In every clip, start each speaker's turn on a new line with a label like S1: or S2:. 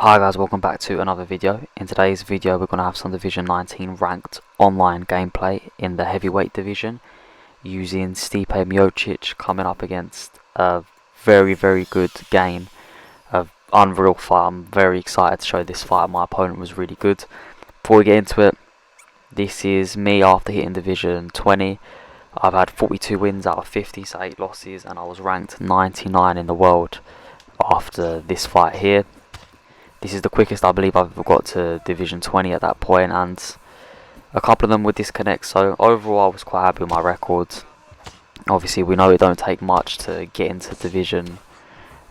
S1: Hi guys, welcome back to another video. In today's video we're going to have some Division 19 ranked online gameplay in the heavyweight division using Stipe Miocic coming up against a very good Gane. An unreal fight. I'm very excited to show this fight. My opponent was really good. Before we get into it, this is me after hitting Division 20. I've had 42 wins out of 50, so 8 losses, and I was ranked 99 in the world after this fight here. This is the quickest I believe I've ever got to Division 20 at that point, and a couple of them were disconnects, so overall I was quite happy with my record. Obviously we know it don't take much to get into Division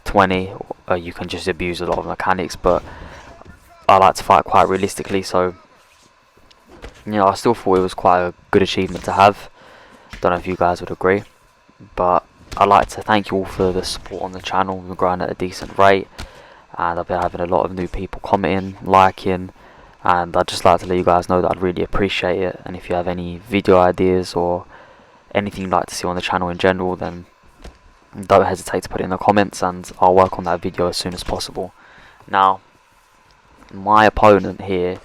S1: 20, you can just abuse a lot of mechanics, but I like to fight quite realistically, so I still thought it was quite a good achievement to have. Don't know if you guys would agree, but I'd like to thank you all for the support on the channel. We've been growing at a decent rate, and I've been having a lot of new people commenting, liking, and I'd just like to let you guys know that I'd really appreciate it. And if you have any video ideas or anything you'd like to see on the channel in general, then don't hesitate to put it in the comments and I'll work on that video as soon as possible. Now, my opponent here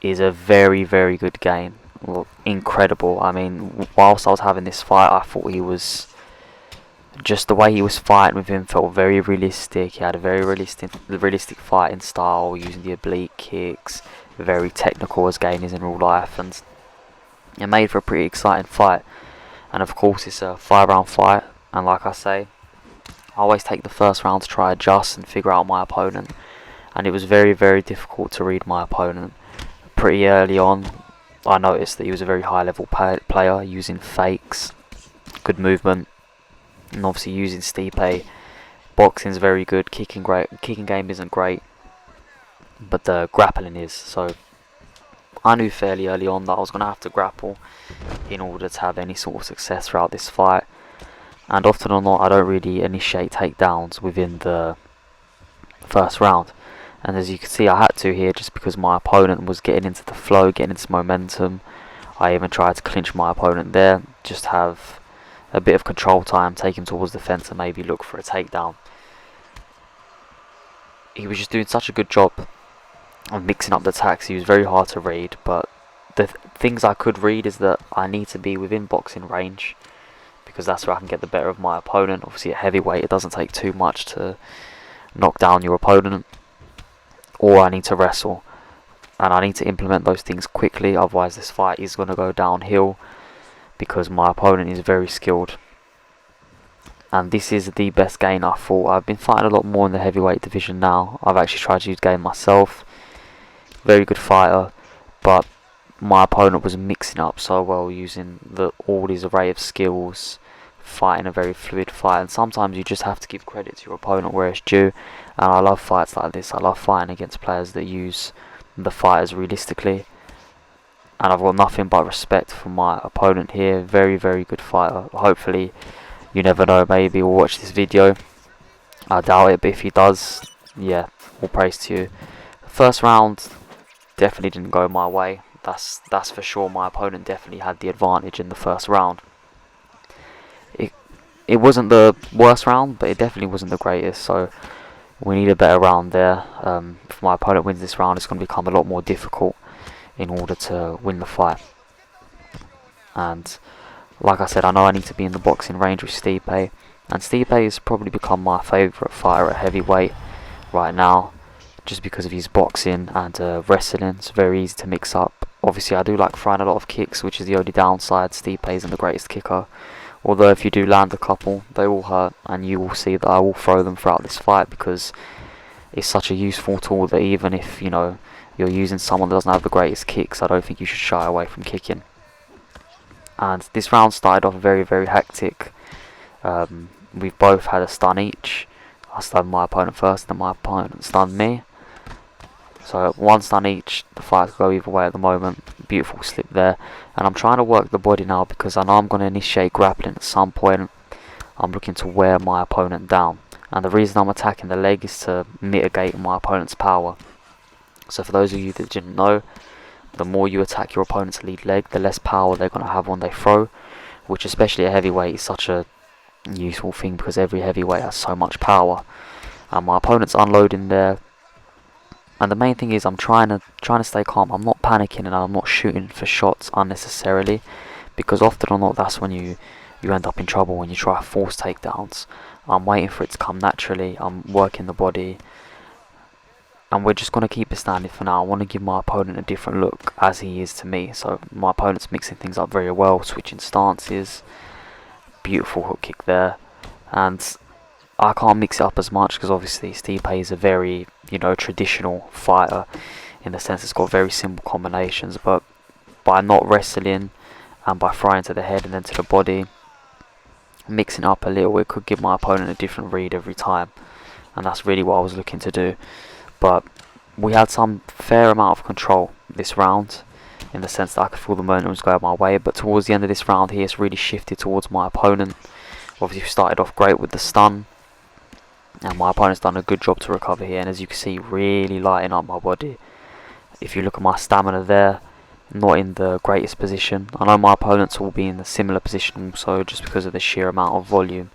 S1: is a very good Gane. Well, incredible. I mean, whilst I was having this fight, I thought he was... just the way he was fighting with him felt very realistic. He had a very realistic fighting style, using the oblique kicks, very technical as Gane is in real life, and it made for a pretty exciting fight. And of course it's a 5-round fight, and like I say, I always take the first round to try adjust and figure out my opponent, and it was very difficult to read my opponent. Pretty early on I noticed that he was a very high level player, using fakes, good movement. And obviously using Stipe, boxing's very good, kicking game isn't great, but the grappling is. So I knew fairly early on that I was going to have to grapple in order to have any sort of success throughout this fight. And often or not, I don't really initiate takedowns within the first round. And as you can see, I had to here just because my opponent was getting into the flow, getting into momentum. I even tried to clinch my opponent there, just have a bit of control time, take him towards the fence and maybe look for a takedown. He was just doing such a good job of mixing up the attacks. He was very hard to read, but the things I could read is that I need to be within boxing range, because that's where I can get the better of my opponent. Obviously at heavyweight it doesn't take too much to knock down your opponent, or I need to wrestle, and I need to implement those things quickly, otherwise this fight is going to go downhill, because my opponent is very skilled. And this is the best Gane I thought. I've been fighting a lot more in the heavyweight division now. I've actually tried to use Gane myself. Very good fighter, but my opponent was mixing up so well, using all his array of skills, fighting a very fluid fight. And sometimes you just have to give credit to your opponent where it's due, and I love fights like this. I love fighting against players that use the fighters realistically. And I've got nothing but respect for my opponent here. Very good fighter. Hopefully, you never know, maybe we'll watch this video. I doubt it, but if he does, yeah, all praise to you. The first round definitely didn't go my way. That's for sure. My opponent definitely had the advantage in the first round. It wasn't the worst round, but it definitely wasn't the greatest. So we need a better round there. If my opponent wins this round, it's going to become a lot more difficult in order to win the fight. And like I said, I know I need to be in the boxing range with Stipe, and Stipe has probably become my favourite fighter at heavyweight right now, just because of his boxing and wrestling. It's very easy to mix up. Obviously I do like throwing a lot of kicks, which is the only downside. Stipe isn't the greatest kicker, although if you do land a couple, they will hurt, and you will see that I will throw them throughout this fight, because it's such a useful tool that even if you're using someone that doesn't have the greatest kicks, I don't think you should shy away from kicking. And this round started off very hectic. We've both had a stun each. I stunned my opponent first, then my opponent stunned me. So one stun each, the fight could go either way at the moment. Beautiful slip there. And I'm trying to work the body now, because I know I'm going to initiate grappling at some point. I'm looking to wear my opponent down. And the reason I'm attacking the leg is to mitigate my opponent's power. So for those of you that didn't know, the more you attack your opponent's lead leg, the less power they're going to have when they throw, which especially at heavyweight is such a useful thing, because every heavyweight has so much power. And my opponent's unloading there. And the main thing is I'm trying to stay calm. I'm not panicking and I'm not shooting for shots unnecessarily, because often or not that's when you end up in trouble when you try to force takedowns. I'm waiting for it to come naturally. I'm working the body, and we're just going to keep it standing for now. I want to give my opponent a different look as he is to me. So my opponent's mixing things up very well, switching stances. Beautiful hook kick there, and I can't mix it up as much because obviously Stipe is a very, traditional fighter in the sense it's got very simple combinations, but by not wrestling and by throwing to the head and then to the body, mixing up a little, it could give my opponent a different read every time, and that's really what I was looking to do. But we had some fair amount of control this round, in the sense that I could feel the momentum was going my way, but towards the end of this round here, it's really shifted towards my opponent. Obviously we started off great with the stun, and my opponent's done a good job to recover here, and as you can see, really lighting up my body. If you look at my stamina there, not in the greatest position. I know my opponents will be in a similar position also, just because of the sheer amount of volume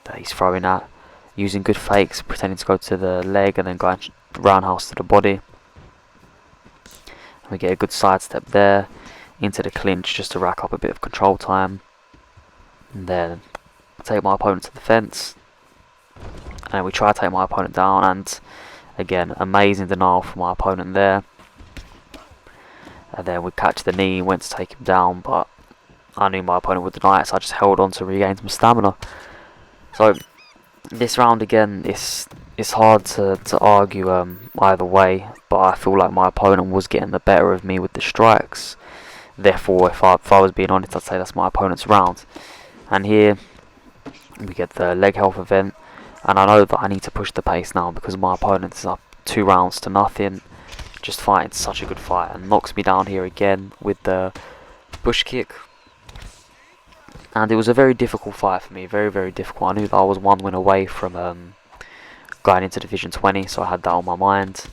S1: that he's throwing at. Using good fakes, pretending to go to the leg and then going roundhouse to the body. We get a good sidestep there into the clinch just to rack up a bit of control time. And then take my opponent to the fence. And we try to take my opponent down, and again, amazing denial from my opponent there. And then we catch the knee, went to take him down, but I knew my opponent would deny it, so I just held on to regain some stamina. So this round again, it's hard to argue either way, but I feel like my opponent was getting the better of me with the strikes. Therefore, if I was being honest, I'd say that's my opponent's round. And here we get the leg health event, and I know that I need to push the pace now because my opponent is up 2 rounds to nothing, just fighting such a good fight, and knocks me down here again with the push kick. And it was a very difficult fight for me, very, very difficult. I knew that I was 1 win away from going into Division 20, so I had that on my mind.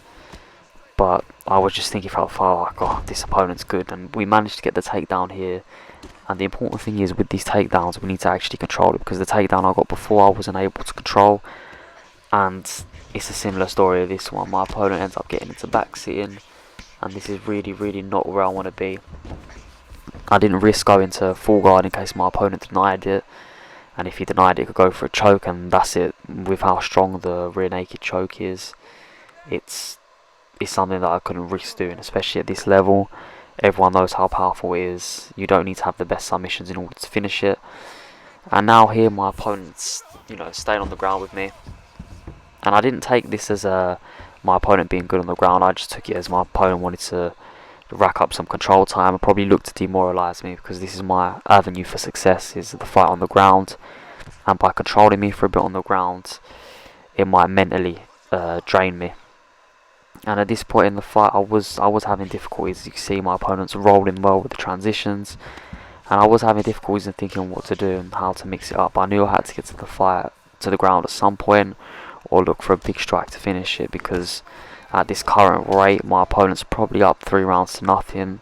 S1: But I was just thinking throughout the fight, like, oh, this opponent's good, and we managed to get the takedown here. And the important thing is, with these takedowns, we need to actually control it, because the takedown I got before I wasn't able to control. And it's a similar story of this one. My opponent ends up getting into back sitting, and this is really, really not where I want to be. I didn't risk going to full guard in case my opponent denied it, and if he denied it, it could go for a choke, and that's it. With how strong the rear naked choke is, it's something that I couldn't risk doing, especially at this level. Everyone knows how powerful it is. You don't need to have the best submissions in order to finish it. And now here my opponent's, staying on the ground with me. And I didn't take this as my opponent being good on the ground. I just took it as my opponent wanted to rack up some control time and probably look to demoralise me, because this is my avenue for success, is the fight on the ground. And by controlling me for a bit on the ground, it might mentally drain me. And at this point in the fight, I was having difficulties. As you can see, my opponent's rolling well with the transitions, and I was having difficulties in thinking what to do and how to mix it up. I knew I had to get to the ground at some point, or look for a big strike to finish it, because at this current rate, my opponent's probably up 3 rounds to nothing,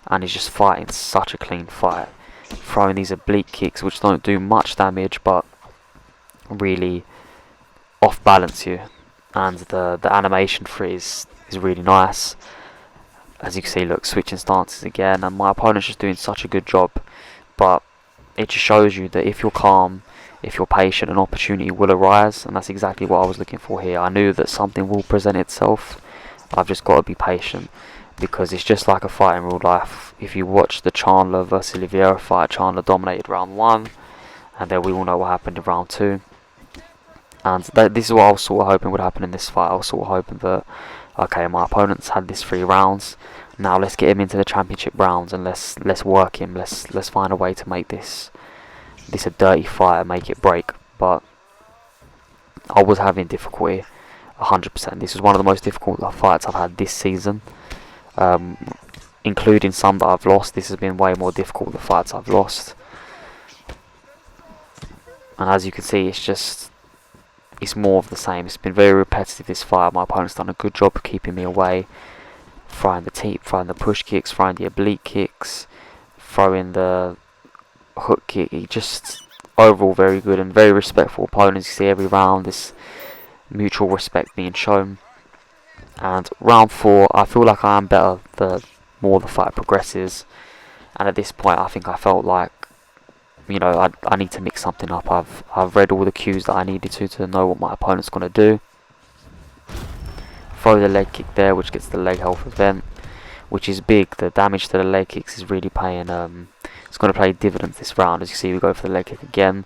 S1: and he's just fighting such a clean fight, throwing these oblique kicks which don't do much damage but really off balance you. And the animation for it is really nice. As you can see, look, switching stances again, and my opponent's just doing such a good job. But it just shows you that if you're calm, if you're patient, an opportunity will arise, and that's exactly what I was looking for here. I knew that something will present itself. I've just got to be patient, because it's just like a fight in real life. If you watch the Chandler versus Oliveira fight, Chandler dominated round 1, and then we all know what happened in round 2. And this is what I was sort of hoping would happen in this fight. I was sort of hoping that, okay, my opponent's had this 3 rounds. Now let's get him into the championship rounds, and let's work him. Let's find a way to make this a dirty fight and make it break. But I was having difficulty, 100%. This was one of the most difficult fights I've had this season, including some that I've lost. This has been way more difficult than the fights I've lost. And as you can see, it's more of the same. It's been very repetitive, this fight. My opponent's done a good job of keeping me away, throwing the teep, throwing the push kicks, throwing the oblique kicks, throwing the hook kick. He just overall very good and very respectful opponents. You see every round this mutual respect being shown. And round 4, I feel like I am better the more the fight progresses. And at this point, I think I felt like, you know, I need to mix something up. I've read all the cues that I needed to know what my opponent's going to do. Throw the leg kick there, which gets the leg health event, which is big. The damage to the leg kicks is really paying. It's going to play dividends this round. As you see, we go for the leg kick again.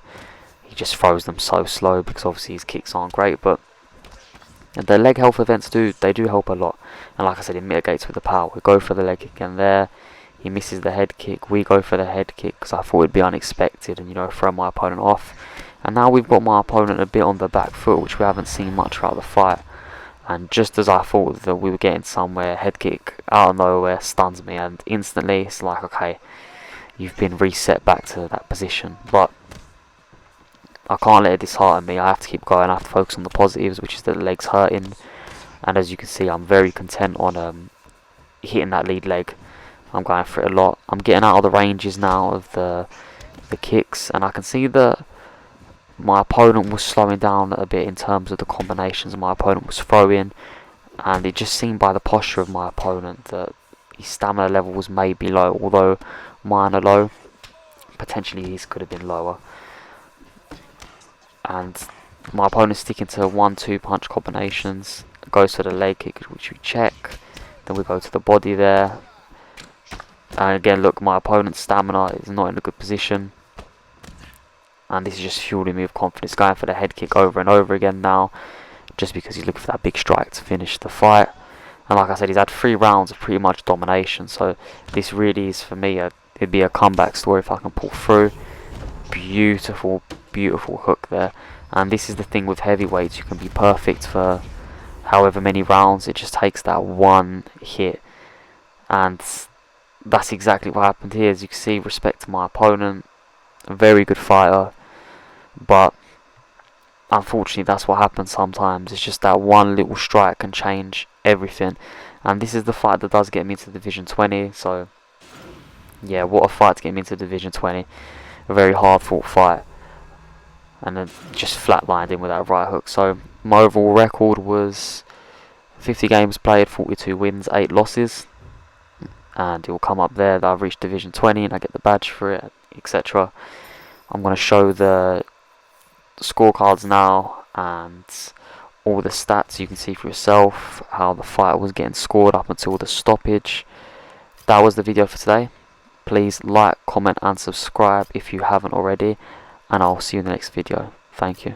S1: He just throws them so slow because obviously his kicks aren't great, but the leg health events do help a lot. And like I said, it mitigates with the power. We go for the leg kick again there. He misses the head kick. We go for the head kick because I thought it'd be unexpected and, you know, throw my opponent off. And now we've got my opponent a bit on the back foot, which we haven't seen much throughout the fight. And just as I thought that we were getting somewhere, head kick out of nowhere stuns me, and instantly it's like, okay, you've been reset back to that position. But I can't let it dishearten me. I have to keep going. I have to focus on the positives, which is that the leg's hurting. And as you can see, I'm very content on hitting that lead leg. I'm going for it a lot. I'm getting out of the ranges now of the kicks, and I can see that my opponent was slowing down a bit in terms of the combinations my opponent was throwing, and it just seemed by the posture of my opponent that his stamina level was maybe low, although mine are low. Potentially his could have been lower. And my opponent's sticking to 1-2 punch combinations. Goes to the leg kick, which we check. Then we go to the body there. And again, look, my opponent's stamina is not in a good position. And this is just fueling me with confidence. Going for the head kick over and over again now, just because he's looking for that big strike to finish the fight. And like I said, he's had 3 rounds of pretty much domination. So this really is, for me, it'd be a comeback story if I can pull through. Beautiful, beautiful hook there. And this is the thing with heavyweights, you can be perfect for however many rounds. It just takes that one hit. And that's exactly what happened here. As you can see, respect to my opponent. A very good fighter. But unfortunately, that's what happens sometimes. It's just that one little strike can change everything. And this is the fight that does get me into Division 20. So, yeah, what a fight to get me into Division 20. A very hard fought fight. And then just flatlined him with that right hook. So, my overall record was 50 games played, 42 wins, 8 losses. And it will come up there that I've reached Division 20 and I get the badge for it, etc. I'm going to show the scorecards now and all the stats. You can see for yourself how the fight was getting scored up until the stoppage. That was the video for today. Please like, comment and subscribe if you haven't already, and I'll see you in the next video. Thank you.